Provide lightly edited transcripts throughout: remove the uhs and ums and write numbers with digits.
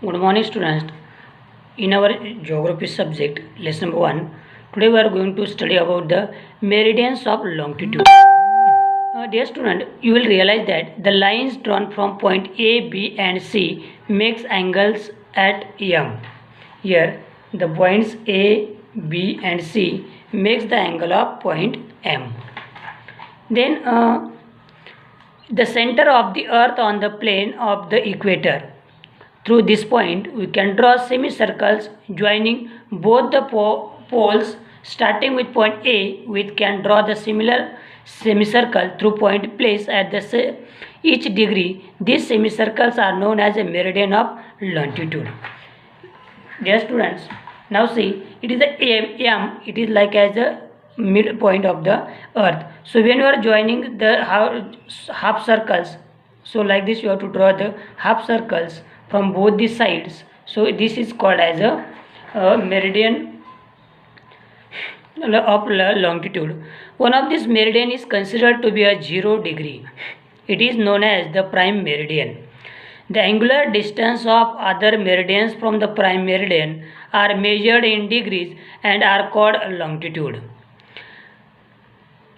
Good morning, students. In our geography subject, lesson number 1, today we are going to study about the meridians of longitude. Dear student, you will realize that the lines drawn from point A, B and C makes angles at M. Here, the points A, B and C makes the angle of point M. Then, the center of the earth on the plane of the equator. Through this point, we can draw semicircles joining both the poles. Starting with point A, we can draw the similar semicircle through point placed at each degree. These semicircles are known as a meridian of longitude. Dear students, now see, it is the M, it is like as a midpoint of the earth. So when you are joining the half circles, so like this you have to draw the half circles from both the sides. So this is called as a meridian of longitude. One of these meridian is considered to be a 0 degree. It is known as the prime meridian. The angular distance of other meridians from the prime meridian are measured in degrees and are called longitude.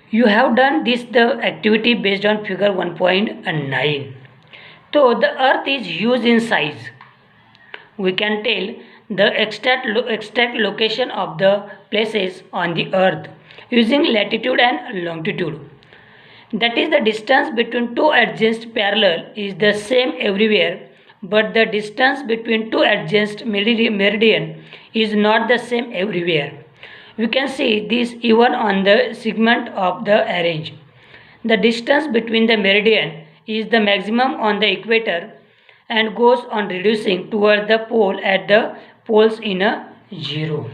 You have done the activity based on figure 1.9. So the earth is huge in size. We can tell the exact location of the places on the earth using latitude and longitude. That is, the distance between two adjacent parallel is the same everywhere, but the distance between two adjacent meridian is not the same everywhere. We can see this even on the segment of the arrange. The distance between the meridian is the maximum on the equator and goes on reducing toward the pole at the poles in a 0.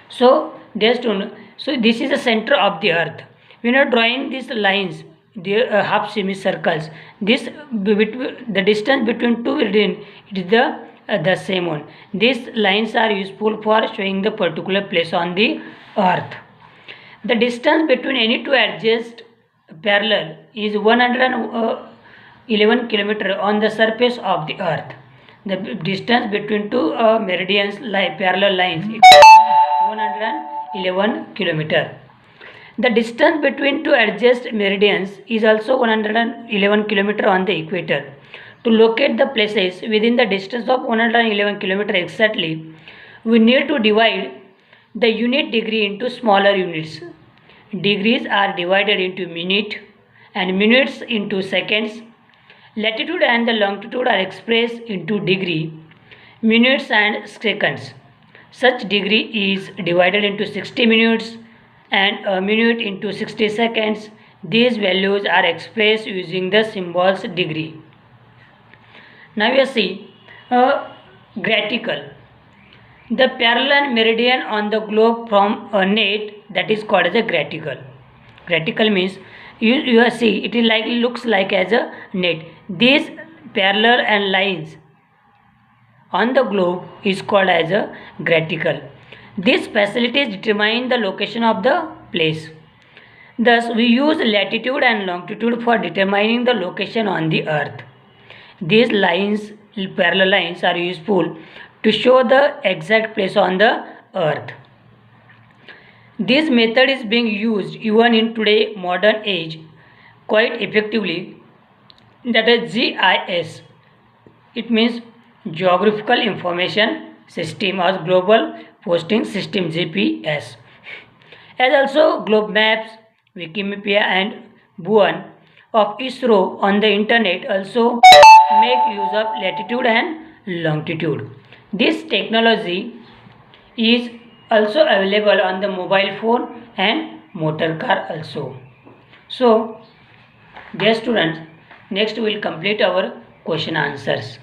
So this is the center of the earth. When you are drawing these lines, the half semicircles, the distance between two meridians, it is the same one. These lines are useful for showing the particular place on the earth. The distance between any two adjacent parallel is 111 km on the surface of the earth. The distance between two meridians parallel lines is 111 km. The distance between two adjacent meridians is also 111 km on the equator. To locate the places within the distance of 111 km exactly, we need to divide the unit degree into smaller units. Degrees are divided into minute and minutes into seconds. Latitude and the longitude are expressed into degree, minutes and seconds. Such degree is divided into 60 minutes and a minute into 60 seconds. These values are expressed using the symbols degree. Now you see gratical. The parallel meridian on the globe from a net, that is called as a gratical. Gratical means you see it is looks like as a net. These parallel and lines on the globe is called as a gratical. These facilities determine the location of the place. Thus, we use latitude and longitude for determining the location on the earth. These lines, parallel lines, are useful to show the exact place on the earth. This method is being used even in today's modern age quite effectively. That is GIS. It means Geographical Information System or Global Posting System, GPS. As also globe maps, Wikipedia and Buoy of ISRO on the internet also make use of latitude and longitude. This technology is also available on the mobile phone and motor car also. So, dear students, next we will complete our question answers.